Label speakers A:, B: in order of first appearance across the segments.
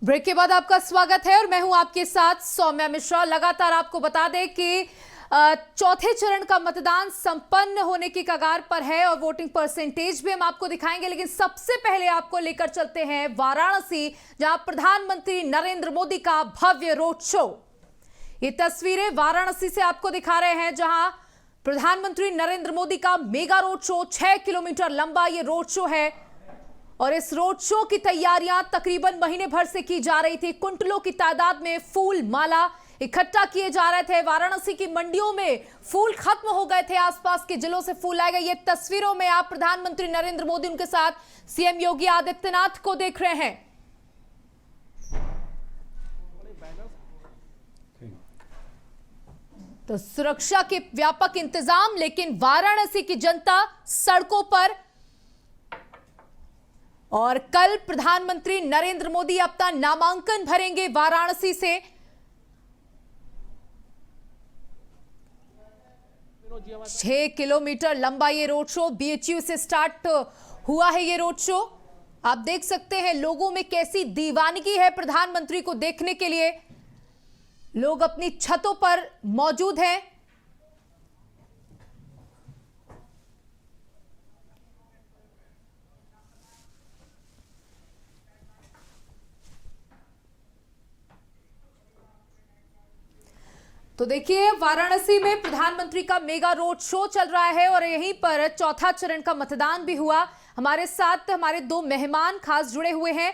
A: Break के बाद आपका स्वागत है और मैं हूं आपके साथ सौम्या मिश्रा। लगातार आपको बता दें कि चौथे चरण का मतदान संपन्न होने की कगार पर है और वोटिंग परसेंटेज भी हम आपको दिखाएंगे, लेकिन सबसे पहले आपको लेकर चलते हैं वाराणसी, जहां प्रधानमंत्री नरेंद्र मोदी का भव्य रोड शो। ये तस्वीरें वाराणसी से आपको दिखा रहे हैं, जहां प्रधानमंत्री नरेंद्र मोदी का मेगा रोड शो, 6 किलोमीटर लंबा ये रोड शो है और इस रोड शो की तैयारियां तकरीबन महीने भर से की जा रही थी। कुंटलों की तादाद में फूल माला इकट्ठा किए जा रहे थे। वाराणसी की मंडियों में फूल खत्म हो गए थे, आसपास के जिलों से फूल आए गए। ये तस्वीरों में आप प्रधानमंत्री नरेंद्र मोदी, उनके साथ सीएम योगी आदित्यनाथ को देख रहे हैं। तो सुरक्षा के व्यापक इंतजाम, लेकिन वाराणसी की जनता सड़कों पर। और कल प्रधानमंत्री नरेंद्र मोदी अपना नामांकन भरेंगे वाराणसी से। 6 किलोमीटर लंबा ये रोड शो बीएचयू से स्टार्ट हुआ है। ये रोड शो आप देख सकते हैं, लोगों में कैसी दीवानगी है प्रधानमंत्री को देखने के लिए। लोग अपनी छतों पर मौजूद हैं। तो देखिए, वाराणसी में प्रधानमंत्री का मेगा रोड शो चल रहा है और यहीं पर चौथा चरण का मतदान भी हुआ। हमारे साथ हमारे दो मेहमान खास जुड़े हुए हैं।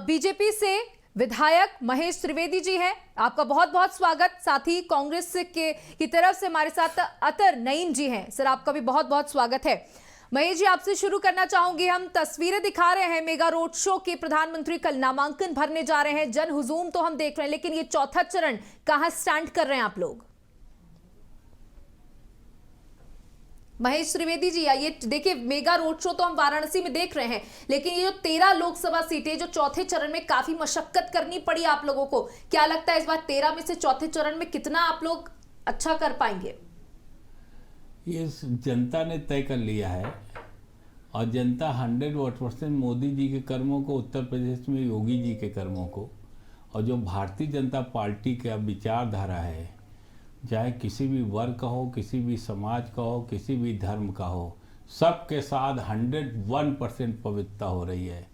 A: बीजेपी से विधायक महेश त्रिवेदी जी हैं, आपका बहुत बहुत स्वागत। साथ ही कांग्रेस की तरफ से हमारे साथ अतर नईम जी हैं, सर आपका भी बहुत बहुत स्वागत है। महेश जी, आपसे शुरू करना चाहूंगी। हम तस्वीरें दिखा रहे हैं मेगा रोड शो की, प्रधानमंत्री कल नामांकन भरने जा रहे हैं, जन हुजूम तो हम देख रहे हैं, लेकिन ये चौथा चरण कहां स्टैंड कर रहे हैं आप लोग? महेश त्रिवेदी जी, आइए। देखिए, मेगा रोड शो तो हम वाराणसी में देख रहे हैं, लेकिन ये जो 13 लोकसभा सीटें जो चौथे चरण में काफी मशक्कत करनी पड़ी आप लोगों को, क्या लगता है इस बार 13 में से चौथे चरण में कितना आप लोग अच्छा कर पाएंगे?
B: ये जनता ने तय कर लिया है और जनता 100% मोदी जी के कर्मों को, उत्तर प्रदेश में योगी जी के कर्मों को, और जो भारतीय जनता पार्टी का विचारधारा है, चाहे किसी भी वर्ग का हो, किसी भी समाज का हो, किसी भी धर्म का हो, सबके साथ 101% पवित्रता हो रही है।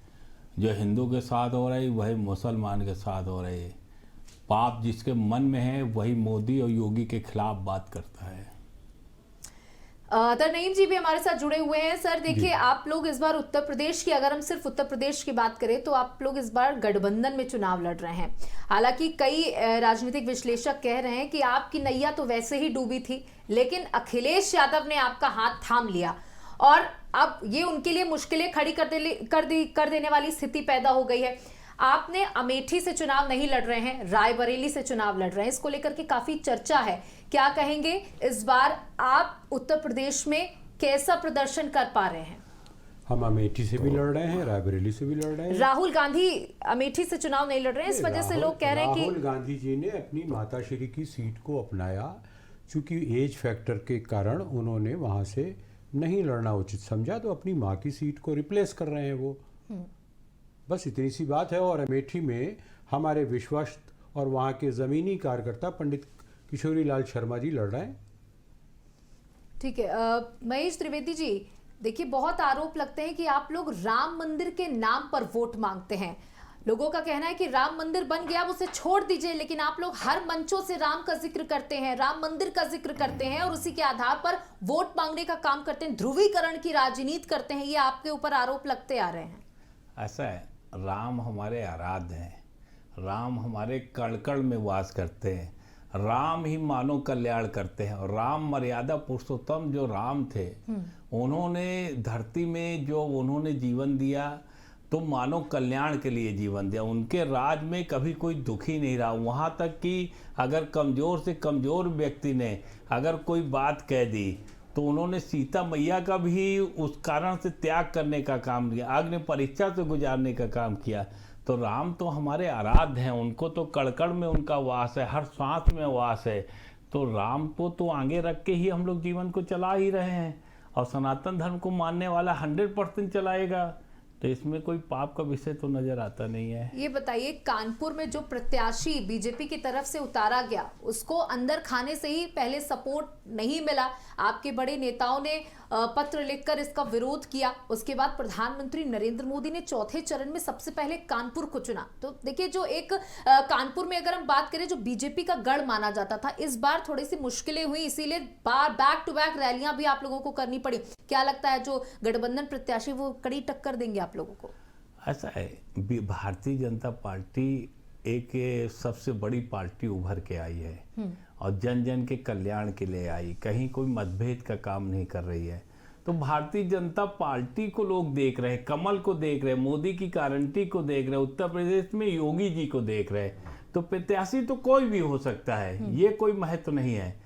B: जो हिंदू के साथ हो रही वही मुसलमान के साथ हो रही है। पाप जिसके मन में है वही मोदी और योगी के खिलाफ बात करता है।
A: नईम जी भी हमारे साथ जुड़े हुए हैं। सर देखिए, आप लोग इस बार उत्तर प्रदेश की, अगर हम सिर्फ उत्तर प्रदेश की बात करें तो आप लोग इस बार गठबंधन में चुनाव लड़ रहे हैं। हालांकि कई राजनीतिक विश्लेषक कह रहे हैं कि आपकी नैया तो वैसे ही डूबी थी, लेकिन अखिलेश यादव ने आपका हाथ थाम लिया और अब ये उनके लिए मुश्किलें खड़ी कर देने वाली स्थिति पैदा हो गई है। आपने अमेठी से चुनाव नहीं लड़ रहे हैं, रायबरेली से चुनाव लड़ रहे हैं, इसको लेकर के काफी चर्चा है। क्या कहेंगे, इस बार आप उत्तर प्रदेश में कैसा प्रदर्शन कर पा रहे हैं?
C: हम अमेठी से भी लड़ रहे हैं, रायबरेली से भी लड़ रहे हैं।
A: राहुल गांधी अमेठी से चुनाव नहीं लड़ रहे हैं, इस वजह से लोग कह रहे हैं कि
C: राहुल गांधी जी ने अपनी माताश्री की सीट को अपनाया, चूंकि एज फैक्टर के कारण उन्होंने वहां से नहीं लड़ना उचित समझा, तो अपनी माँ की सीट को रिप्लेस कर रहे हैं वो। बस इतनी सी बात है। और अमेठी में हमारे विश्वस्त और वहाँ के ज़मीनी कार्यकर्ता पंडित किशोरी लाल शर्मा जी लड़ रहे हैं।
A: ठीक है। महेश त्रिवेदी जी, देखिए, बहुत आरोप लगते हैं कि आप लोग राम मंदिर के नाम पर वोट मांगते हैं। लोगों का कहना है कि राम मंदिर बन गया, अब उसे छोड़ दीजिए, लेकिन आप लोग हर मंचों से राम का जिक्र करते हैं, राम मंदिर का जिक्र करते हैं और उसी के आधार पर वोट मांगने का काम करते हैं, ध्रुवीकरण की राजनीति करते हैं। ये आपके ऊपर आरोप लगते आ रहे हैं।
B: ऐसा है, राम हमारे आराध्य हैं, राम हमारे कण कण में वास करते हैं, राम ही मानव कल्याण करते हैं। और राम मर्यादा पुरुषोत्तम जो राम थे, उन्होंने धरती में जो उन्होंने जीवन दिया तो मानव कल्याण के लिए जीवन दिया। उनके राज में कभी कोई दुखी नहीं रहा। वहाँ तक कि अगर कमज़ोर से कमज़ोर व्यक्ति ने अगर कोई बात कह दी तो उन्होंने सीता मैया का भी उस कारण से त्याग करने का काम किया, अग्नि परीक्षा से गुजारने का काम किया। तो राम तो हमारे आराध्य हैं, उनको तो कड़कड़ में उनका वास है, हर सांस में वास है। तो राम को तो आगे रख के ही हम लोग जीवन को चला ही रहे हैं और सनातन धर्म को मानने वाला 100% चलाएगा। तो इसमें कोई पाप का विषय तो नजर आता नहीं है।
A: ये बताइए, कानपुर में जो प्रत्याशी बीजेपी की तरफ से उतारा गया उसको अंदर खाने से ही पहले सपोर्ट नहीं मिला, आपके बड़े नेताओं ने पत्र लिखकर इसका विरोध किया, उसके बाद प्रधानमंत्री नरेंद्र मोदी ने चौथे चरण में सबसे पहले कानपुर को चुना। तो देखिए, जो एक कानपुर में अगर हम बात करें जो बीजेपी का गढ़ माना जाता था, इस बार थोड़ी सी मुश्किलें हुई, इसीलिए बार बैक टू बैक रैलियां भी आप लोगों को करनी पड़ी। क्या लगता है जो गठबंधन प्रत्याशी वो कड़ी टक्कर देंगे आप लोगों को?
B: ऐसा है, भारतीय जनता पार्टी एक सबसे बड़ी पार्टी उभर के आई है और जन जन के कल्याण के लिए आई, कहीं कोई मतभेद का काम नहीं कर रही है। तो भारतीय जनता पार्टी को लोग देख रहे हैं, कमल को देख रहे हैं, मोदी की गारंटी को देख रहे हैं, उत्तर प्रदेश में योगी जी को देख रहे हैं। तो प्रत्याशी तो कोई भी हो सकता है, ये कोई महत्व नहीं है।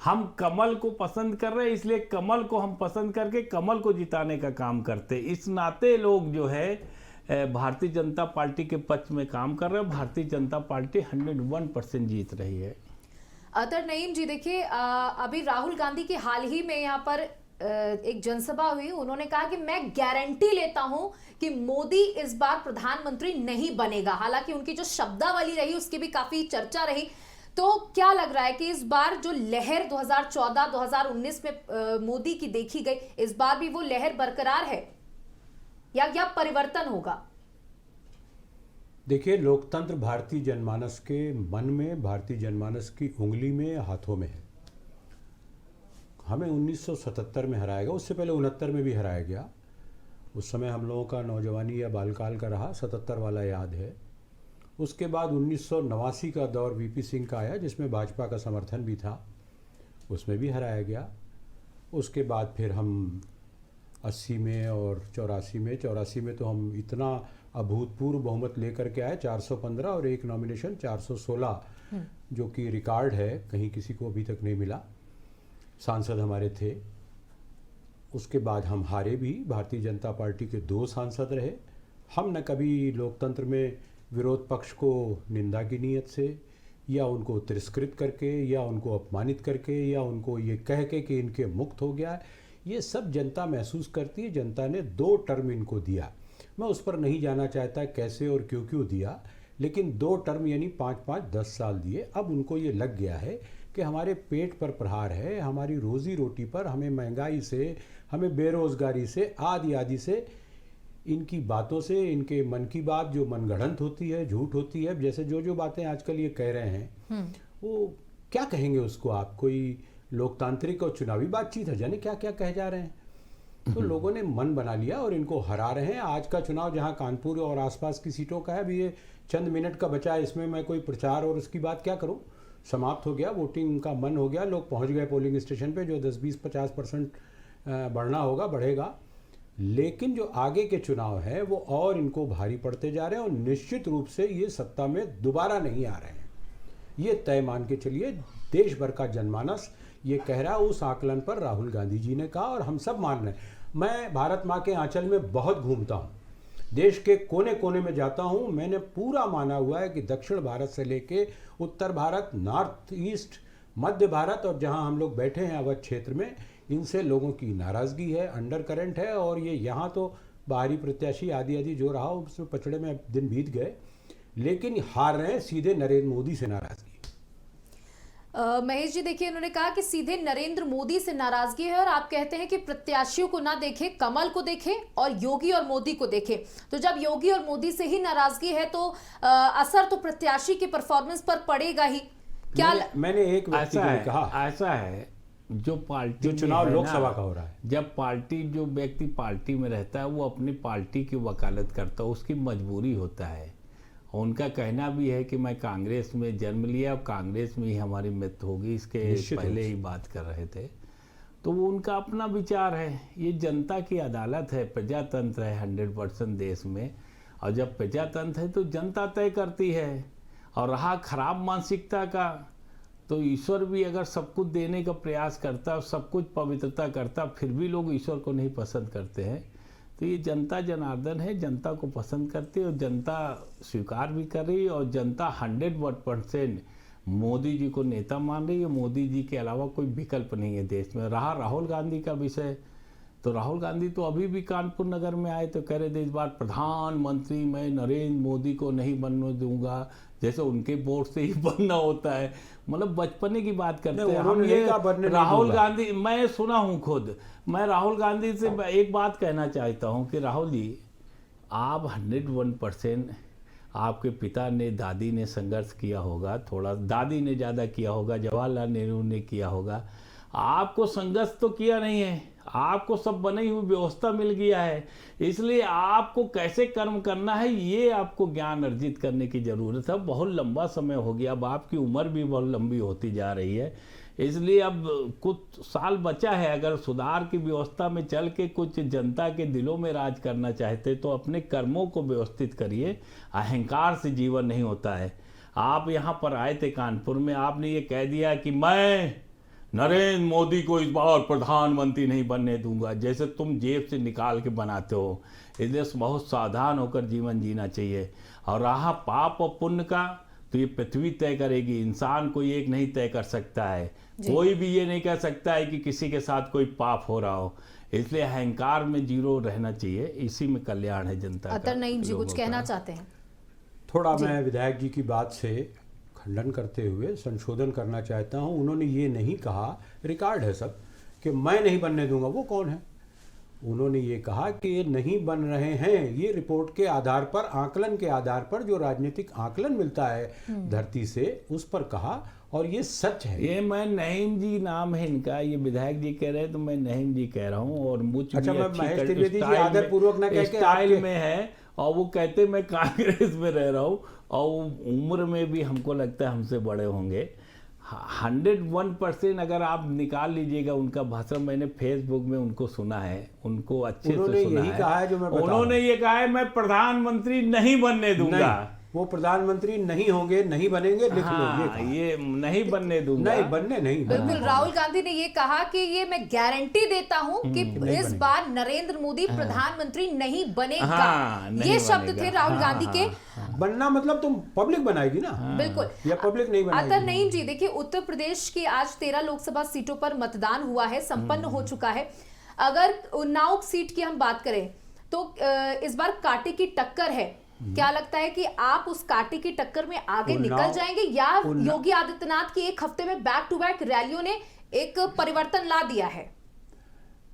B: हम कमल को पसंद कर रहे हैं, इसलिए कमल को हम पसंद करके कमल को जिताने का काम करते। इस नाते लोग जो है भारतीय जनता पार्टी के पक्ष में काम कर रहे हैं। भारतीय जनता पार्टी 101% जीत रही है।
A: अतर नईम जी, देखिए अभी राहुल गांधी की हाल ही में यहाँ पर एक जनसभा हुई, उन्होंने कहा कि मैं गारंटी लेता हूं कि मोदी इस बार प्रधानमंत्री नहीं बनेगा। हालांकि उनकी जो शब्दावली रही उसकी भी काफी चर्चा रही। तो क्या लग रहा है कि इस बार जो लहर 2014-2019 में मोदी की देखी गई, इस बार भी वो लहर बरकरार है या परिवर्तन होगा?
C: देखिए, लोकतंत्र भारतीय जनमानस के मन में, भारतीय जनमानस की उंगली में, हाथों में है। हमें 1977 में हराया गया, उससे पहले 69 में भी हराया गया। उस समय हम लोगों का नौजवानी या बालकाल का रहा, 77 वाला याद है। उसके बाद 1989 का दौर वीपी सिंह का आया, जिसमें भाजपा का समर्थन भी था, उसमें भी हराया गया। उसके बाद फिर हम 80 में और 84 में तो हम इतना अभूतपूर्व बहुमत लेकर के आए, 415 और एक नॉमिनेशन 416, जो कि रिकॉर्ड है, कहीं किसी को अभी तक नहीं मिला। सांसद हमारे थे। उसके बाद हम हारे भी, भारतीय जनता पार्टी के 2 सांसद रहे। हम न कभी लोकतंत्र में विरोध पक्ष को निंदा की नीयत से या उनको तिरस्कृत करके या उनको अपमानित करके या उनको ये कह के कि इनके मुक्त हो गया, ये सब जनता महसूस करती है। जनता ने 2 टर्म इनको दिया, मैं उस पर नहीं जाना चाहता कैसे और क्यों दिया, लेकिन 2 टर्म यानी 5-5, 10 साल दिए। अब उनको ये लग गया है कि हमारे पेट पर प्रहार है, हमारी रोजी रोटी पर, हमें महंगाई से, हमें बेरोजगारी से, आदि से, इनकी बातों से, इनके मन की बात जो मनगढ़ंत होती है, झूठ होती है, जैसे जो बातें आजकल ये कह रहे हैं, वो क्या कहेंगे उसको आप? कोई लोकतांत्रिक और चुनावी बातचीत है, जाने क्या क्या कह जा रहे हैं। तो लोगों ने मन बना लिया और इनको हरा रहे हैं। आज का चुनाव जहां कानपुर और आसपास की सीटों का है, अभी ये चंद मिनट का बचा है, इसमें मैं कोई प्रचार और उसकी बात क्या करूं? समाप्त हो गया, वोटिंग का मन हो गया, लोग पहुंच गए पोलिंग स्टेशन पे। जो 10-20-50% बढ़ना होगा बढ़ेगा, लेकिन जो आगे के चुनाव हैं वो और इनको भारी पड़ते जा रहे हैं और निश्चित रूप से ये सत्ता में दोबारा नहीं आ रहे हैं। ये तय मान के चलिए, देश भर का जनमानस ये कह रहा है। उस आकलन पर राहुल गांधी जी ने कहा और हम सब मान रहे हैं। मैं भारत माँ के आंचल में बहुत घूमता हूँ, देश के कोने कोने में जाता हूँ। मैंने पूरा माना हुआ है कि दक्षिण भारत से लेके उत्तर भारत, नॉर्थ ईस्ट, मध्य भारत और जहाँ हम लोग बैठे हैं अवध क्षेत्र में, इनसे लोगों की नाराज़गी है, अंडर करंट है। और ये यहाँ तो बाहरी प्रत्याशी आदि जो रहा उसमें पचड़े में दिन बीत गए, लेकिन हार रहे हैं सीधे नरेंद्र मोदी से नाराज़गी।
A: महेश जी, देखिए, उन्होंने कहा कि सीधे नरेंद्र मोदी से नाराजगी है और आप कहते हैं कि प्रत्याशियों को ना देखें, कमल को देखें और योगी और मोदी को देखें। तो जब योगी और मोदी से ही नाराजगी है तो असर तो प्रत्याशी के परफॉर्मेंस पर पड़ेगा ही। क्या
C: मैंने एक व्यक्ति को कहा,
B: ऐसा है, जो पार्टी
C: जो चुनाव लोकसभा का हो रहा है,
B: जब जो व्यक्ति पार्टी में रहता है वो अपनी पार्टी की वकालत करता है, उसकी मजबूरी होता है। उनका कहना भी है कि मैं कांग्रेस में जन्म लिया, कांग्रेस में ही हमारी मृत्यु होगी, इसके पहले ही बात कर रहे थे। तो वो उनका अपना विचार है। ये जनता की अदालत है, प्रजातंत्र है 100% देश में। और जब प्रजातंत्र है तो जनता तय करती है। और रहा खराब मानसिकता का, तो ईश्वर भी अगर सब कुछ देने का प्रयास करता, सब कुछ पवित्रता करता, फिर भी लोग ईश्वर को नहीं पसंद करते हैं। तो ये जनता जनार्दन है, जनता को पसंद करती है और जनता स्वीकार भी कर रही है। और जनता 100% मोदी जी को नेता मान रही है। मोदी जी के अलावा कोई विकल्प नहीं है देश में। रहा राहुल गांधी का विषय, तो राहुल गांधी तो अभी भी कानपुर नगर में आए तो कह रहे थे इस बार प्रधानमंत्री मैं नरेंद्र मोदी को नहीं बनने दूंगा, जैसे उनके वोट से ही बनना होता है। मतलब बचपने की बात करते हैं हम। ये राहुल गांधी, मैं सुना हूँ खुद, मैं राहुल गांधी से एक बात कहना चाहता हूँ कि राहुल जी, आप 101% आपके पिता ने, दादी ने संघर्ष किया होगा, थोड़ा दादी ने ज़्यादा किया होगा, जवाहरलाल नेहरू ने किया होगा, आपको संघर्ष तो किया नहीं है, आपको सब बनी हुई व्यवस्था मिल गया है। इसलिए आपको कैसे कर्म करना है ये आपको ज्ञान अर्जित करने की ज़रूरत है। बहुत लंबा समय हो गया, अब आपकी उम्र भी बहुत लंबी होती जा रही है, इसलिए अब कुछ साल बचा है। अगर सुधार की व्यवस्था में चल के कुछ जनता के दिलों में राज करना चाहते तो अपने कर्मों को व्यवस्थित करिए। अहंकार से जीवन नहीं होता है। आप यहाँ पर आए थे कानपुर में, आपने ये कह दिया कि मैं नरेंद्र मोदी को इस बार प्रधानमंत्री नहीं बनने दूंगा, जैसे तुम जेब से निकाल के बनाते हो। इसलिए बहुत सावधान होकर जीवन जीना चाहिए। और रहा पाप और पुण्य का, तो ये पृथ्वी तय करेगी, इंसान कोई एक नहीं तय कर सकता है। कोई भी ये नहीं कह सकता है कि किसी के साथ कोई पाप हो रहा हो। इसलिए अहंकार में जीरो रहना चाहिए, इसी में कल्याण है जनता का।
A: अतर नईम जी कुछ कहना चाहते हैं?
C: थोड़ा मैं विधायक जी की बात से खंडन करते हुए संशोधन करना चाहता हूं। उन्होंने ये नहीं कहा, रिकॉर्ड है सब, कि मैं नहीं बनने दूंगा। वो कौन है? उन्होंने ये कहा कि ये नहीं बन रहे हैं, ये रिपोर्ट के आधार पर, आकलन के आधार पर, जो राजनीतिक आकलन मिलता है धरती से, उस पर कहा, और ये सच है।
B: ये मैं नईम जी नाम है इनका, ये विधायक जी कह रहे हैं तो मैं नईम जी कह रहा हूँ। और मुझ
C: अच्छा, मैं महेश त्रिवेदी जी आदर पूर्वक ना कह के
B: स्टाइल में है, और वो कहते मैं कांग्रेस में रह रहा हूँ, और उम्र में भी हमको लगता है हमसे बड़े होंगे। 101% अगर आप निकाल लीजिएगा उनका भाषण, मैंने फेसबुक में उनको सुना है, उनको अच्छे से सुना है।
C: कहा है जो मैं
B: उन्होंने ये कहा है मैं प्रधानमंत्री नहीं बनने दूंगा।
C: वो प्रधानमंत्री नहीं होंगे, नहीं बनेंगे, लिख लो
B: ये नहीं बनने दूंगा,
C: नहीं बनने नहीं।
A: बिल्कुल, राहुल गांधी ने ये कहा कि ये मैं गारंटी देता हूं कि इस बार नरेंद्र मोदी प्रधानमंत्री नहीं बनेगा। ये शब्द थे राहुल गांधी के।
C: बनना मतलब तुम पब्लिक बनाएगी ना।
A: बिल्कुल,
C: या पब्लिक नहीं बनाएगी।
A: अतर नईम जी, देखिए उत्तर प्रदेश की आज 13 लोकसभा सीटों पर मतदान हुआ है, संपन्न हो चुका है। अगर उन्नाव सीट की हम बात करें तो इस बार कांटे की टक्कर है। क्या लगता है कि आप उस कांटे की टक्कर में आगे निकल जाएंगे, या योगी आदित्यनाथ की एक हफ्ते में बैक टू बैक रैलियों ने एक परिवर्तन ला दिया है?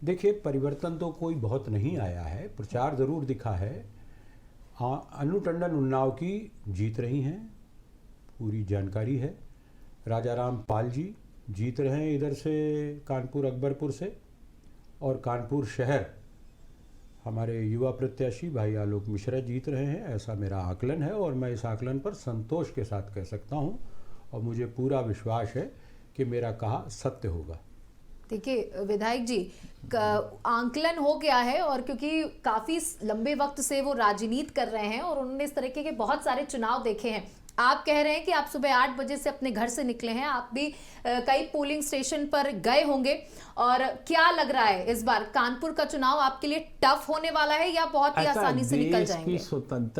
C: देखिए, परिवर्तन तो कोई बहुत नहीं आया है, प्रचार जरूर दिखा है। अनु टंडन उन्नाव की जीत रही हैं, पूरी जानकारी है। राजा राम पाल जी जीत रहे हैं इधर से, कानपुर अकबरपुर से, और कानपुर शहर हमारे युवा प्रत्याशी भाई आलोक मिश्रा जीत रहे हैं, ऐसा मेरा आकलन है। और मैं इस आकलन पर संतोष के साथ कह सकता हूं, और मुझे पूरा विश्वास है कि मेरा कहा सत्य होगा।
A: देखिए विधायक जी, आंकलन हो गया है, और क्योंकि काफी लंबे वक्त से वो राजनीति कर रहे हैं और उन्होंने इस तरीके के बहुत सारे चुनाव देखे हैं। आप कह रहे हैं कि आप सुबह 8 बजे से अपने घर से निकले हैं, आप भी कई पोलिंग स्टेशन पर गए होंगे, और क्या लग रहा है इस बार कानपुर का चुनाव आपके लिए टफ होने वाला है, या बहुत ही आसानी से निकल जाएंगे?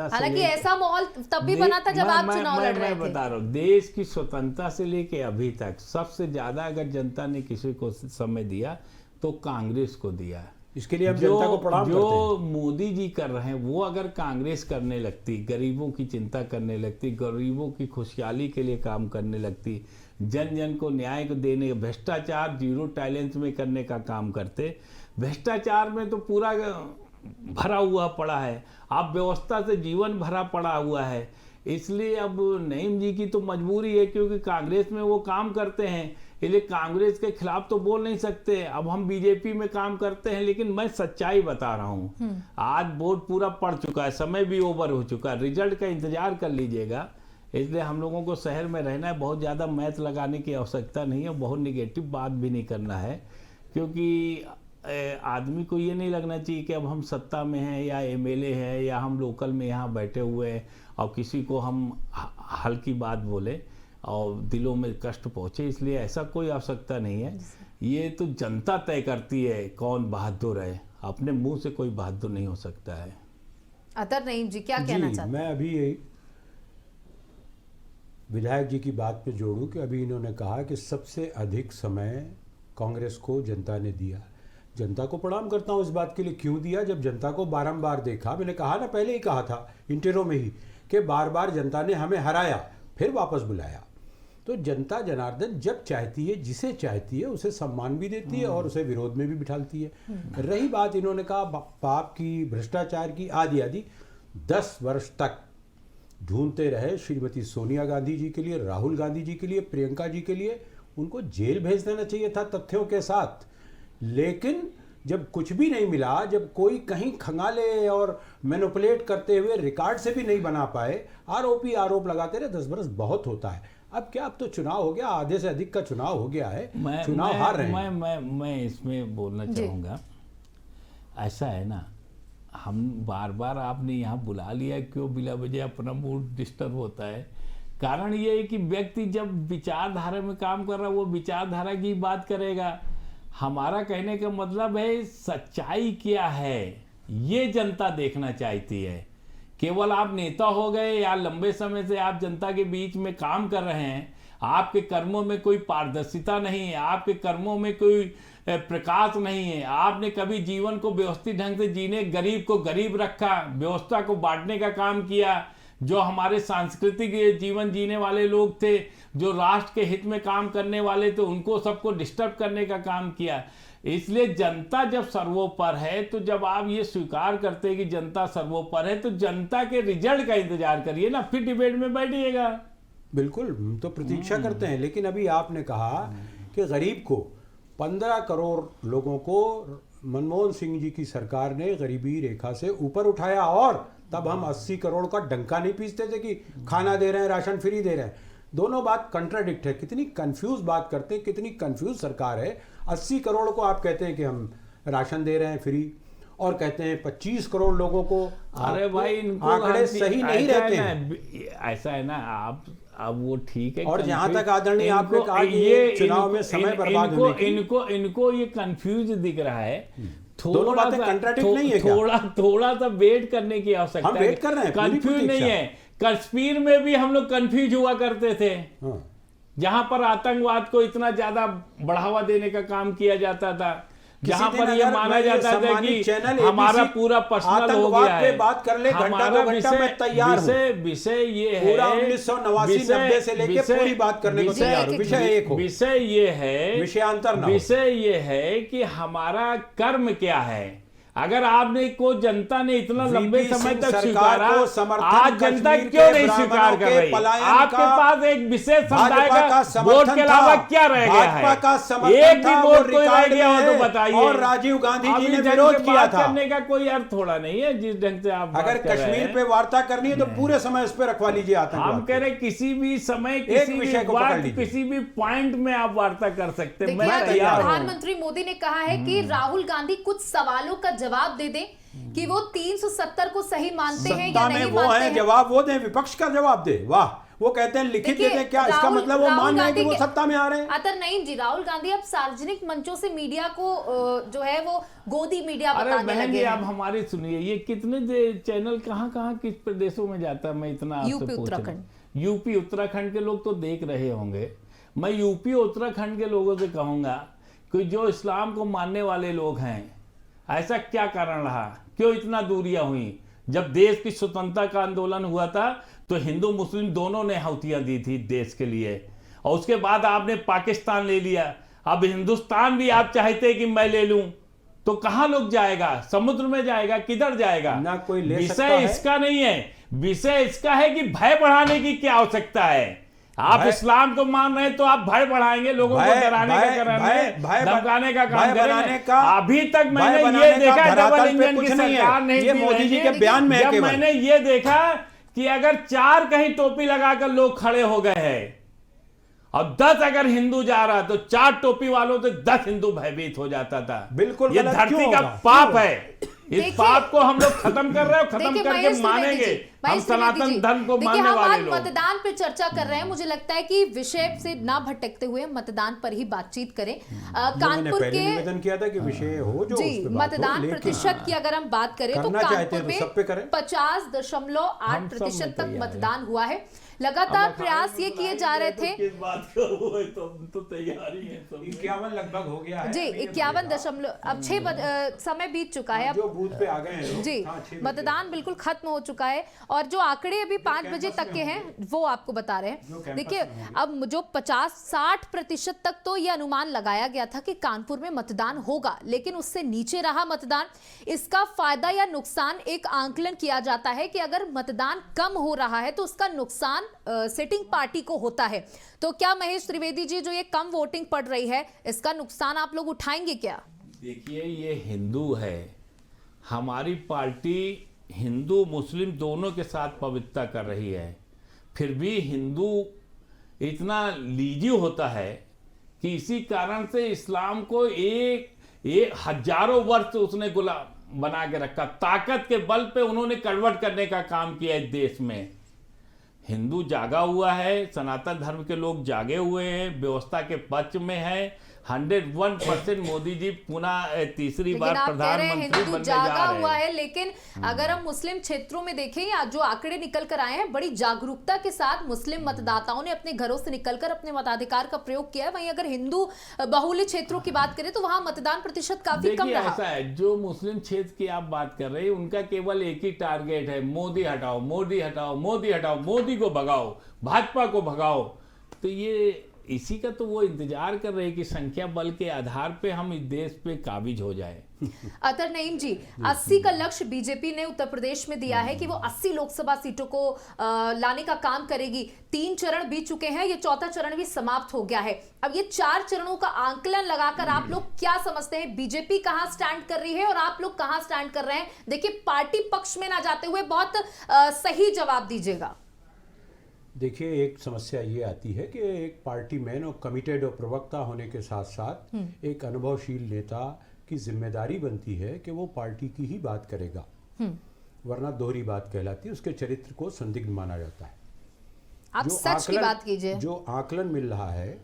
A: हालांकि ऐसा माहौल तब भी बना था जब आप चुनाव लड़ रहे थे।
B: मैं बता रहा हूँ, देश की स्वतंत्रता से लेके अभी तक सबसे ज्यादा अगर जनता ने किसी को समय दिया तो कांग्रेस को दिया।
C: इसके लिए हम जनता को प्रणाम करते हैं।
B: जो मोदी जी कर रहे हैं वो अगर कांग्रेस करने लगती, गरीबों की चिंता करने लगती, गरीबों की खुशहाली के लिए काम करने लगती, जन जन को न्याय को देने, भ्रष्टाचार जीरो टॉलरेंस में करने का काम करते। भ्रष्टाचार में तो पूरा भरा हुआ पड़ा है, अब व्यवस्था से जीवन भरा पड़ा हुआ है। इसलिए अब नईम जी की तो मजबूरी है, क्योंकि कांग्रेस में वो काम करते हैं, इसलिए कांग्रेस के खिलाफ तो बोल नहीं सकते। अब हम बीजेपी में काम करते हैं, लेकिन मैं सच्चाई बता रहा हूँ। आज वोट पूरा पड़ चुका है, समय भी ओवर हो चुका है, रिजल्ट का इंतजार कर लीजिएगा। इसलिए हम लोगों को शहर में रहना है, बहुत ज़्यादा मैथ लगाने की आवश्यकता नहीं है, बहुत निगेटिव बात भी नहीं करना है, क्योंकि आदमी को ये नहीं लगना चाहिए कि अब हम सत्ता में हैं या एमएलए हैं या हम लोकल में यहाँ बैठे हुए हैं और किसी को हम हल्की बात बोले और दिलों में कष्ट पहुँचे। इसलिए ऐसा कोई आवश्यकता नहीं है। ये तो जनता तय करती है कौन बहादुर है, अपने मुंह से कोई बहादुर नहीं हो सकता है।
A: अतर नईम जी क्या कहना चाहते हैं?
C: मैं अभी विधायक जी की बात पे जोड़ूं कि अभी इन्होंने कहा कि सबसे अधिक समय कांग्रेस को जनता ने दिया। जनता को प्रणाम करता हूँ इस बात के लिए। क्यों दिया? जब जनता को बारंबार देखा, मैंने कहा ना, पहले ही कहा था इंटेरो में ही कि बार बार जनता ने हमें हराया फिर वापस बुलाया। तो जनता जनार्दन जब चाहती है, जिसे चाहती है, उसे सम्मान भी देती है और उसे विरोध में भी बिठाती है। रही बात इन्होंने कहा पाप की, भ्रष्टाचार की, आदि आदि, 10 वर्ष तक ढूंढते रहे श्रीमती सोनिया गांधी जी के लिए, राहुल गांधी जी के लिए, प्रियंका जी के लिए। उनको जेल भेज देना चाहिए था तथ्यों के साथ। लेकिन जब कुछ भी नहीं मिला, जब कोई कहीं खंगाले और मैनिपुलेट करते हुए रिकॉर्ड से भी नहीं बना पाए, आरोप लगाते रहे, 10 बरस बहुत होता है। अब क्या, अब तो चुनाव हो गया, आधे से अधिक का चुनाव हो गया है, चुनाव हार रहे हैं।
B: मैं इसमें बोलना चाहूँगा, ऐसा है ना, हम बार बार आपने यहाँ बुला लिया, क्यों बिला वजह अपना मूड डिस्टर्ब होता है। कारण ये है कि व्यक्ति जब विचारधारा में काम कर रहा है, वो विचारधारा की बात करेगा। हमारा कहने का मतलब है सच्चाई क्या है, ये जनता देखना चाहती है। केवल आप नेता हो गए या लंबे समय से आप जनता के बीच में काम कर रहे हैं, आपके कर्मों में कोई पारदर्शिता नहीं है, आपके कर्मों में कोई प्रकाश नहीं है, आपने कभी जीवन को व्यवस्थित ढंग से जीने, गरीब को गरीब रखा, व्यवस्था को बांटने का काम किया, जो हमारे सांस्कृतिक जीवन जीने वाले लोग थे, जो राष्ट्र के हित में काम करने वाले थे, उनको सबको डिस्टर्ब करने का काम किया। इसलिए जनता जब सर्वोपर है, तो जब आप ये स्वीकार करते हैं कि जनता सर्वोपर है, तो जनता के रिजल्ट का इंतजार करिए ना, फिर डिबेट में बैठिएगा।
C: बिल्कुल, हम तो प्रतीक्षा करते हैं। लेकिन अभी आपने कहा कि गरीब को, 15 करोड़ लोगों को मनमोहन सिंह जी की सरकार ने गरीबी रेखा से ऊपर उठाया, और तब हम 80 करोड़ का डंका नहीं पीसते थे कि खाना दे रहे हैं, राशन फ्री दे रहे हैं। दोनों बात कंट्राडिक्ट है। कितनी कंफ्यूज बात करते हैं, कितनी कंफ्यूज सरकार है। 80 करोड़ को आप कहते हैं कि हम राशन दे रहे हैं फ्री, और कहते हैं 25 करोड़ लोगों को।
B: अरे भाई, इनको
C: आंकड़े सही नहीं रहते हैं।
B: ऐसा है ना, आप अब वो ठीक है।
C: और जहां तक आदरणीय आपने कहा कि ये चुनाव में समय बर्बाद होने की,
B: इनको ये कंफ्यूज दिख रहा है।
C: दोनों बातें कंट्राडिक्ट नहीं है क्या?
B: थोड़ा सा वेट करने की आवश्यकता है।
C: हम वेट कर रहे हैं,
B: कंफ्यूज नहीं है। कश्मीर में भी हम लोग कंफ्यूज हुआ करते थे, जहां पर आतंकवाद को इतना ज्यादा बढ़ावा देने का काम किया जाता था, जहां पर ये माना जाता था कि हमारा पूरा पर्सनल हो गया है।
C: बात कर ले, घंटा 2 घंटा मैं तैयार हूं।
B: विषय ये है,
C: पूरा 1989-90 से लेके पूरी बात करने को तैयार हूं। विषय एक हो,
B: विषय ये है,
C: विषयांतर ना।
B: विषय ये है कि हमारा कर्म क्या है। अगर आपने को जनता ने इतना लंबे समय तक स्वीकारा, आज जनता क्यों नहीं स्वीकार कर रही? आपके पास एक विशेष समुदाय का वोट के अलावा क्या रह गया है? एक भी वोट कोई रह गया हो तो बताइए।
C: और राजीव गांधी जी ने विरोध किया था।
B: करने का कोई अर्थ थोड़ा नहीं है जिस ढंग से आप
C: अगर कश्मीर पे वार्ता करनी है तो पूरे समय उस पर रखवा लीजिए आतंकवाद।
B: हम कह रहे किसी भी समय, किसी भी वक्त, किसी भी पॉइंट में आप वार्ता कर सकते हैं।
A: प्रधानमंत्री मोदी ने कहा है कि राहुल गांधी कुछ सवालों का जवाब दे दें कि वो 370 को सही मानते हैं या नहीं मानते हैं।
C: जवाब वो दें, विपक्ष का जवाब दे। वाह, वो कहते हैं लिखित दे दें। क्या इसका मतलब वो मान रहे हैं कि वो सत्ता में आ रहे हैं?
A: अतर नहीं जी, राहुल गांधी अब सार्वजनिक मंचों से मीडिया को जो है वो गोदी मीडिया बताने लगे हैं।
B: आप हमारी सुनिए, ये कितने चैनल कहां किस प्रदेशों में जाता है, मैं इतना
A: यूपी उत्तराखंड,
B: यूपी उत्तराखंड के लोग तो देख रहे होंगे। मैं यूपी उत्तराखंड के लोगों से कहूंगा कि जो इस्लाम को मानने वाले लोग हैं, ऐसा क्या कारण रहा, क्यों इतना दूरियां हुई? जब देश की स्वतंत्रता का आंदोलन हुआ था तो हिंदू मुस्लिम दोनों ने आहुतियां दी थी देश के लिए, और उसके बाद आपने पाकिस्तान ले लिया। अब हिंदुस्तान भी आप चाहते हैं कि मैं ले लूं, तो कहां लोग जाएगा? समुद्र में जाएगा, किधर जाएगा?
C: ना कोई ले सकता
B: विषय
C: है।
B: इसका नहीं है, विषय इसका है कि भय बढ़ाने की क्या आवश्यकता है। आप इस्लाम को मान रहे हैं तो आप भय बढ़ाएंगे, लोगों को डराने का, धमकाने का काम करेंगे। अभी तक मैंने ये देखा, डबल इंजन की सरकार नहीं
C: ये मोदी जी के बयान में है।
B: मैंने ये देखा कि अगर 4 कहीं टोपी लगाकर लोग खड़े हो गए हैं और 10 अगर हिंदू जा रहा तो 4 टोपी वालों से 10 हिंदू भयभीत हो जाता था।
C: बिल्कुल,
B: ये धरती का पाप है। इस पाप को हम लोग खत्म कर रहे हैं, खत्म करके मानेंगे।
A: महेश त्रिवेदी
B: सनातन
A: जी,
B: धर्म को
A: देखिए,
B: मानने
A: हम
B: वाले
A: आज
B: लोग।
A: मतदान पे चर्चा कर रहे हैं। मुझे लगता है कि विषय से ना भटकते हुए मतदान पर ही बातचीत करें।
C: मैंने
A: कानपुर
C: पहले
A: के
C: निवेदन किया था कि विषय हो जो
A: जी
C: उस पे बात हो,
A: मतदान
C: लेकिन
A: प्रतिशत की अगर हम बात करें तो
C: करना चाहते हैं
A: कानपुर
C: तो
A: में
C: सब पे करें।
A: 50.8% तक
B: तैयार हैं।
A: मतदान हुआ है। लगातार प्रयास ये किए जा रहे थे।
B: किस बात का हुआ है, तो हम तो तैयार ही हैं सब।
C: 51 लगभग हो गया है
A: जी, 51 अब 6 समय बीत चुका है।
C: जो बूथ पे आ गए हैं लोग।
A: जी,
C: हाँ, 6
A: मतदान बिल्कुल खत्म हो चुका है और जो आंकड़े अभी 5 बजे तक के हैं वो आपको बता रहे
C: जो
A: हैं।
C: कैंपस
A: देखिए,
C: में होंगे।
A: अब जो 50-60% तक तो ये अनुमान लगाया गया था कि कानपुर में मतदान होगा, लेकिन उससे नीचे रहा मतदान। इसका फायदा या नुकसान एक आंकलन किया जाता है कि अगर मतदान कम हो रहा है तो उसका नुकसान सिटिंग पार्टी को होता है। तो क्या महेश त्रिवेदी जी, जो ये कम वोटिंग पड़ रही है, इसका नुकसान आप लोग उठाएंगे क्या?
B: देखिए, ये हिंदू है, हमारी पार्टी हिंदू मुस्लिम दोनों के साथ पवित्रता कर रही है, फिर भी हिंदू इतना लीजी होता है कि इसी कारण से इस्लाम को एक हजारों वर्ष उसने गुलाम बना के रखा। ताकत के बल पे उन्होंने कन्वर्ट करने का काम किया इस देश में। हिंदू जागा हुआ है, सनातन धर्म के लोग जागे हुए हैं, व्यवस्था के पक्ष में है। 101% मोदी जी पुनः तीसरी बार
A: लेकिन आप कह रहे हैं
B: प्रधानमंत्री
A: हिंदू
B: बनने जा
A: जागा
B: रहे
A: हुआ
B: हैं।
A: है, लेकिन अगर हम मुस्लिम क्षेत्रों में देखें, या जो आंकड़े निकल कर आए हैं, बड़ी जागरूकता के साथ मुस्लिम मतदाताओं ने अपने घरों से निकलकर अपने मताधिकार का प्रयोग किया है। वहीं अगर हिंदू बहुल्य क्षेत्रों की बात करें तो वहां मतदान प्रतिशत काफी कम
B: देखिए,
A: रहा।
B: ऐसा है, जो मुस्लिम क्षेत्र की आप बात कर रहे हैं, उनका केवल एक ही टारगेट है, मोदी हटाओ, मोदी हटाओ, मोदी हटाओ, मोदी को भगाओ, भाजपा को भगाओ। तो ये इसी का तो वो इंतजार कर रहे हैं कि संख्या बल के आधार पे हम इस देश पे काबिज हो जाए।
A: अतर नईम जी, 80 का लक्ष्य बीजेपी ने उत्तर प्रदेश में दिया है कि वो 80 लोकसभा सीटों को लाने का काम करेगी। 3 चरण बीत चुके हैं, ये चौथा चरण भी समाप्त हो गया है। अब ये 4 चरणों का आंकलन लगाकर आप लोग क्या समझते हैं, बीजेपी कहां स्टैंड कर रही है और आप लोग कहां स्टैंड कर रहे हैं? देखिए, पार्टी पक्ष में ना जाते हुए बहुत सही जवाब दीजिएगा।
C: देखिए, एक समस्या ये आती है कि एक पार्टी मैन और कमिटेड और प्रवक्ता होने के साथ साथ एक अनुभवशील नेता की जिम्मेदारी बनती है कि वो पार्टी की ही बात करेगा, वरना दोहरी बात कहलाती है, उसके चरित्र को संदिग्ध माना जाता है।
A: आप सच की बात कीजिए।
C: जो आकलन मिल रहा है,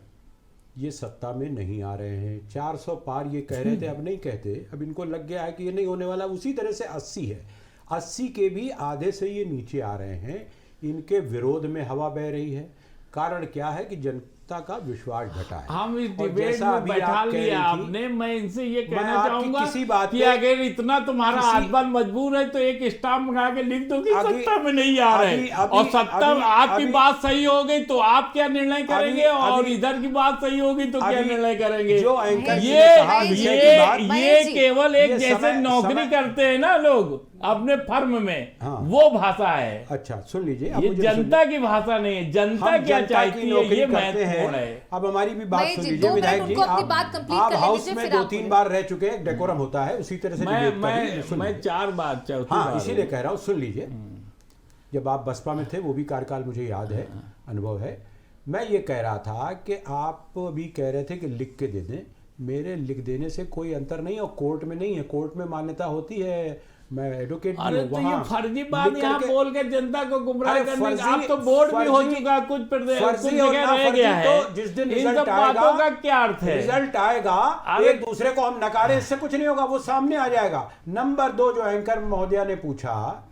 C: ये सत्ता में नहीं आ रहे हैं। 400 पार ये कह रहे थे, अब नहीं कहते, अब इनको लग गया है कि ये नहीं होने वाला। उसी तरह से 80 है, 80 के भी आधे से ये नीचे आ रहे हैं। इनके विरोध में हवा बह रही है। कारण क्या है कि जनता का विश्वास घटा है।
B: हम इस
C: और
B: डिबेट
C: जैसा
B: में
C: अभी
B: बैठा
C: आप कह रही
B: लिया
C: थी,
B: आपने, मैं इनसे ये कहना
C: आपकी
B: चाहूंगा
C: किसी बात
B: कि
C: पे-
B: अगर इतना तुम्हारा
C: किसी-
B: हाथ-बाल मजबूर है तो एक स्टाम्प लगा के लिख दो कि
C: अभी-
B: सत्ता में नहीं आ रहे।
C: अभी-
B: और सत्ता
C: अभी-
B: आपकी
C: अभी-
B: बात सही हो गई तो आप क्या निर्णय करेंगे, और
C: अभी-
B: इधर की बात सही होगी तो क्या
C: अभी
B: निर्णय करेंगे?
C: जो एंकर जी
B: ये
C: ने कहा विषय की बात,
B: ये
A: जी,
B: केवल एक
C: ये
B: जैसे
C: समय-
B: नौकरी
C: समय-
B: करते हैं ना लोग अपने फर्म में,
C: हाँ।
B: वो भाषा है।
C: अच्छा सुन लीजिए, अब
B: ये
C: मुझे
B: जनता की भाषा नहीं है, जनता
C: हम
B: क्या
C: जनता
B: चाहती
C: की
B: है
C: नौकरी
B: ये
C: करते
B: महत्वपूर्ण
C: हैं।
B: है।
C: अब हमारी भी बात
A: महेश
C: सुन
A: जी,
C: लीजिए
A: 2
C: विधायक
A: मिनट
C: जी।
A: उनको अपनी बात कंप्लीट
C: आप
A: कर
C: हाउस
A: लीजिए,
C: में
A: फिर
C: 2-3
A: आप
C: बार रह चुके हैं, एक डेकोरम होता है, उसी तरह से डिबेट करिए। सुन
B: मैं
C: लीजिए।
B: 4 बार चौथी
C: हाँ,
B: बार
C: इसीलिए कह रहा हूँ, सुन लीजिए। जब आप बसपा में थे, वो भी कार्यकाल मुझे याद है, अनुभव है। मैं ये कह रहा था कि आप भी कह रहे थे कि लिख के दे दें। मेरे लिख देने से कोई अंतर नहीं, और कोर्ट में नहीं है, कोर्ट में मान्यता होती है। मैं एडवोकेट भी
B: अरे
C: हूं,
B: तो ये
C: वहाँ
B: फर्जी बात
C: लिख
B: यहाँ
C: करके-
B: बोल के जनता को गुमराह
C: अरे
B: करने का,
C: फर्जी-
B: अब तो बोर्ड भी हो
C: फर्जी-
B: चुका, कुछ प्रदेश कुछ
C: फर्जी और
B: जगह
C: ना
B: रह
C: फर्जी
B: गया है।
C: तो जिस दिन
B: इन
C: रिजल्ट
B: सब
C: आएगा,
B: बातों का क्या अर्थ है?
C: रिजल्ट आएगा,
B: अरे-
C: एक दूसरे को हम नकारे, इससे कुछ नहीं होगा, वो सामने आ जाएगा। नंबर 2, जो एंकर महोदया ने पूछा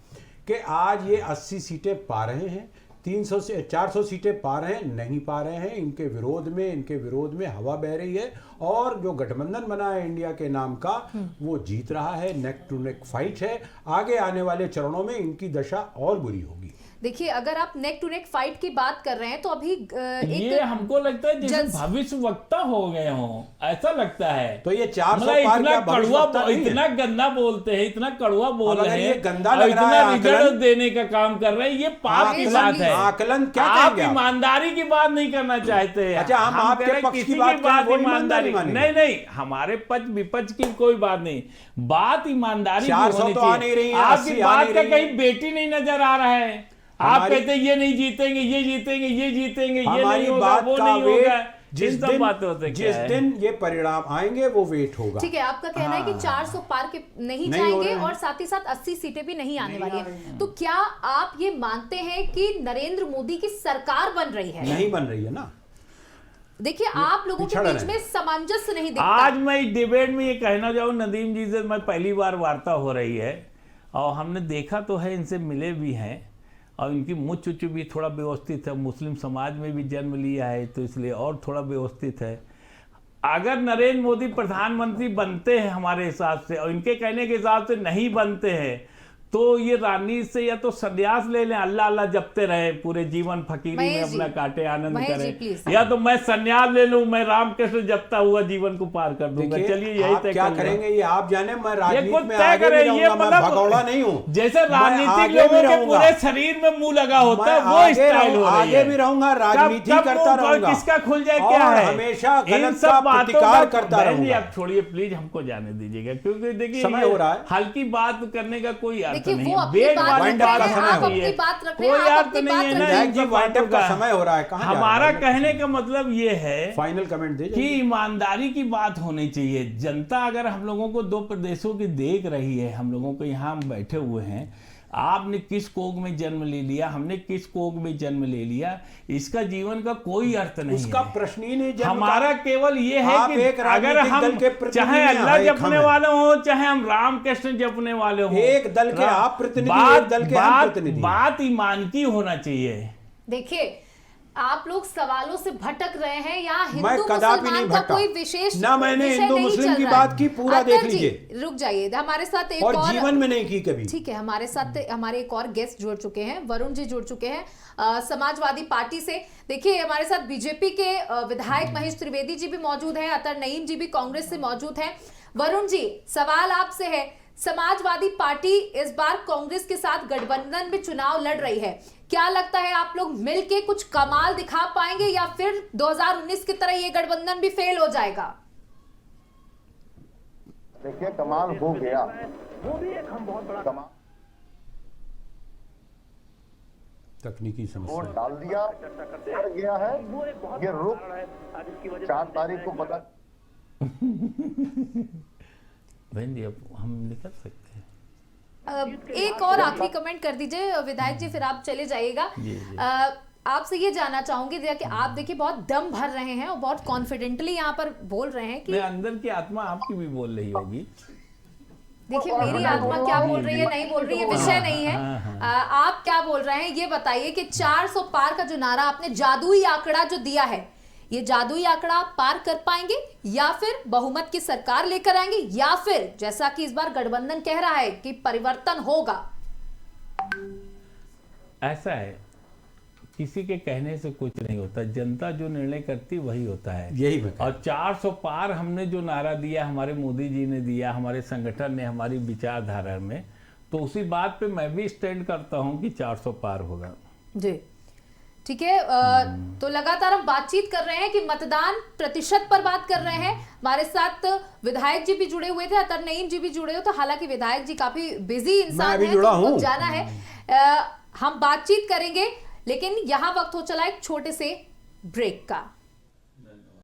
C: कि आज ये 80 सीटें पा रहे हैं, 300 से 400 सीटें पा रहे हैं, नहीं पा रहे हैं। इनके विरोध में हवा बह रही है, और जो गठबंधन बना है इंडिया के नाम का, वो जीत रहा है। नेक टू नेक फाइट है। आगे आने वाले चरणों में इनकी दशा और बुरी होगी।
A: देखिए, अगर आप नेक टू नेक फाइट की बात कर रहे हैं तो अभी
B: ये हमको लगता है जैसे भविष्य वक्ता हो गए हों, ऐसा लगता है।
C: तो ये 400
B: मतलब
C: पार
B: इतना
C: क्या
B: कड़वा,
C: भविष्यवक्ता नहीं है?
B: इतना गंदा बोलते हैं, इतना कड़वा बोल
C: अब अगर
B: रहे
C: ये
B: हैं,
C: गंदा
B: और
C: लग रहा
B: इतना
C: है
B: रिजल्ट
C: आकलन-
B: देने का काम कर रहे हैं, ये पाप की बात है।
C: आकलन क्या
B: आप
C: कहेंगे आप?
B: ईमानदारी की बात नहीं करना चाहते हैं।
C: अच्छा, हम आपके
B: कह रहे हैं
C: पक्ष की
B: किसी
C: बात करें, वो ईमानदारी मानेंगे।
B: नहीं नहीं, हमारे पक्ष विपक्ष की कोई बात नहीं, बात ईमानदारी की
C: 400
B: होनी
C: तो आ नहीं रही
B: चाहिए।
C: है,
B: आपकी
C: 80 आ
B: बात
C: नहीं
B: का
C: रही
B: कहीं
C: है।
B: बेटी नहीं नजर आ रहा है। आप कहते हैं ये नहीं जीतेंगे, ये जीतेंगे, ये जीतेंगे, ये
C: हमारी
B: नहीं होगा,
C: बात
B: वो
C: का
B: नहीं
C: वेट
B: होगा। इन सब बातों से क्या
C: जिस
B: है?
C: दिन ये परिणाम आएंगे वो वेट होगा।
A: ठीक है, आपका कहना है कि 400 पार के नहीं
C: नहीं हो
A: जाएंगे
C: रहे हैं।
A: और साथ ही साथ 80 सीटें भी नहीं आने वाली हैं। तो क्या आप ये मानते हैं कि नरेंद्र मोदी की सरकार बन रही है?
C: नहीं बन रही है ना।
A: देखिए, आप लोगों के
C: पिछड़
A: बीच
C: रहे
A: में सामंजस्य नहीं दिखता।
B: आज मैं इस डिबेट में ये कहना चाहूँ नदीम जी से, मैं पहली बार वार्ता हो रही है और हमने देखा तो है, इनसे मिले भी हैं और इनकी मुँह चुचु भी थोड़ा व्यवस्थित है, मुस्लिम समाज में भी जन्म लिया है तो इसलिए और थोड़ा व्यवस्थित है। अगर नरेंद्र मोदी प्रधानमंत्री बनते हैं हमारे हिसाब से और इनके कहने के हिसाब से नहीं बनते हैं तो ये राजनीति से या तो संन्यास ले लें, अल्लाह अल्लाह जपते रहे पूरे जीवन, फकीरी में
A: महेश जी,
B: अपना काटे आनंद
A: महेश जी,
B: करें,
A: प्लीज।
B: या तो मैं संन्यास ले लूं, मैं रामकृष्ण जपता हुआ जीवन को पार कर दूंगा।
C: देखिए,
B: चलिए यही
C: आप
B: तय
C: क्या
B: कर लें।
C: करेंगे ये आप जाने, मैं
B: ये
C: राजनीति
B: खुद
C: में
B: तय
C: आगे भी
B: करें, ये
C: रहूंगा, मैं भगौड़ा नहीं हूँ।
B: जैसे
C: मैं
B: राजनीतिक
C: आगे
B: लोगों
C: भी
B: के
C: रहूंगा।
B: पूरे शरीर में मुंह लगा होता है,
C: मैं
B: वो
C: आगे
B: स्टाइल हो रही
C: आगे
B: है।
C: भी रहूंगा, राजनीति
B: कब
C: करता
B: मुंह
C: रहूंगा।
B: किसका खुल जाए क्या
C: और
B: है,
C: हमेशा
B: इन
C: गलत
B: सब
C: का
B: बातों
C: प्रतिकार
B: का-
C: करता
B: बहन जी,
C: रहूंगा।
B: आप छोड़िए प्लीज, हमको जाने दीजिएगा क्योंकि देखिए
C: समय
B: ये
C: हो रहा है।
B: हल्की बात करने का कोई अर्थ
A: देखिए,
B: नहीं
A: वो
B: है।
A: अपनी
B: बेड
A: बात
B: वाली
C: रख रहे हैं,
B: बात
C: आप
B: नहीं
A: अपनी
B: है।
A: बात रख रहे हैं,
B: कोई
A: आप
B: अर्थ
A: अपनी
B: नहीं
A: बात
B: है
A: रख
B: ना
A: रहे हैं।
B: इन
C: जी,
B: सब
C: वाइंड अप
B: बातों
C: का समय हो रहा है, कहाँ जा रहे हैं?
B: हमारा कहने का मतलब ये है
C: फाइनल कमेंट दे
B: कि
C: जाइए।
B: ईमानदारी की बात होनी चाहिए। जनता अगर हम लोगों को दो प्रदेशों की देख रही है, हम लोगों को यहाँ हम बैठे हुए हैं, आपने किस कोग में जन्म ले लिया, हमने किस कोग में जन्म ले लिया, इसका जीवन का कोई अर्थ नहीं
C: उसका
B: है।
C: प्रश्न ही नहीं। जन्म
B: हमारा
C: का-
B: केवल ये है
C: आप
B: कि
C: एक
B: अगर
C: राजनीतिक
B: हम
C: दल के प्रतिनिधि
B: चाहे
C: हैं,
B: अल्लाह
C: एक
B: जपने
C: हम हैं।
B: वाले हो, चाहे हम रामकृष्ण जपने वाले हो,
C: एक दल के आप प्रतिनिधि, एक दल के हम प्रतिनिधि।
B: बात ईमान की होना चाहिए।
A: देखिए, आप लोग सवालों से भटक रहे हैं। यहाँ
C: मैं
A: हिंदू
C: कदापि नहीं
A: मुसलमान का
C: भटका।
A: कोई विशेष
C: ना मैंने
A: विषय
C: हिंदू
A: नहीं
C: मुस्लिम
A: चल
C: की
A: रहा है।
C: बात की, पूरा
A: अतर
C: देख
A: जी,
C: लीजिए।
A: रुक जाइए, हमारे साथ एक
C: और
A: और
C: जीवन में नहीं की कभी।
A: ठीक है, हमारे साथ हमारे एक और गेस्ट जुड़ चुके हैं, वरुण जी जुड़ चुके हैं समाजवादी पार्टी से। देखिए, हमारे साथ बीजेपी के विधायक महेश त्रिवेदी जी भी मौजूद हैं, अतर नईम जी भी कांग्रेस से मौजूद हैं। वरुण जी, सवाल आपसे है, समाजवादी पार्टी इस बार कांग्रेस के साथ गठबंधन में चुनाव लड़ रही है, क्या लगता है आप लोग मिलके कुछ कमाल दिखा पाएंगे या फिर 2019 की तरह ये गठबंधन भी फेल हो जाएगा?
D: देखिए, कमाल हो गया, कमाल
C: तकनीकी
D: वोट
C: समस्या।
D: डाल दिया, हार गया है। ये रुख 4 तारीख को पता।
B: बहन जी, अब हम निकल सकते हैं।
A: एक और आखिरी कमेंट कर दीजिए विधायक जी, फिर आप चले जाइएगा।
B: जी, जी।
A: आपसे ये जानना चाहूंगी कि आप देखिए बहुत दम भर रहे हैं और बहुत कॉन्फिडेंटली यहाँ पर बोल रहे हैं कि
B: नहीं, अंदर की आत्मा आपकी भी बोल रही होगी।
A: देखिए, मेरी आत्मा क्या बोल रही है नहीं बोल रही है विषय नहीं है। आप क्या बोल रहे हैं ये बताइए कि 400 पार का जो नारा आपने जादुई आंकड़ा जो दिया है, ये जादुई आंकड़ा आप पार कर पाएंगे या फिर बहुमत की सरकार लेकर आएंगे या फिर जैसा कि इस बार गठबंधन कह रहा है कि परिवर्तन होगा?
B: ऐसा है, किसी के कहने से कुछ नहीं होता, जनता जो निर्णय करती वही होता है।
C: यही मैं कह
B: और 400 पार हमने जो नारा दिया, हमारे मोदी जी ने दिया, हमारे संगठन ने, हमारी विचारधारा में, तो उसी बात पे मैं भी स्टैंड करता हूं कि 400 पार होगा।
A: जी, ठीक है। तो लगातार हम बातचीत कर रहे हैं कि मतदान प्रतिशत पर बात कर रहे हैं। हमारे साथ विधायक जी भी जुड़े हुए थे, अतर नईम जी भी जुड़े हुए थे। हालांकि विधायक जी काफी बिजी इंसान
C: भी
A: है,
C: जुड़ा
A: तो उनको
C: हूं।
A: जाना है। हम बातचीत करेंगे, लेकिन यहाँ वक्त हो चला एक छोटे से ब्रेक का।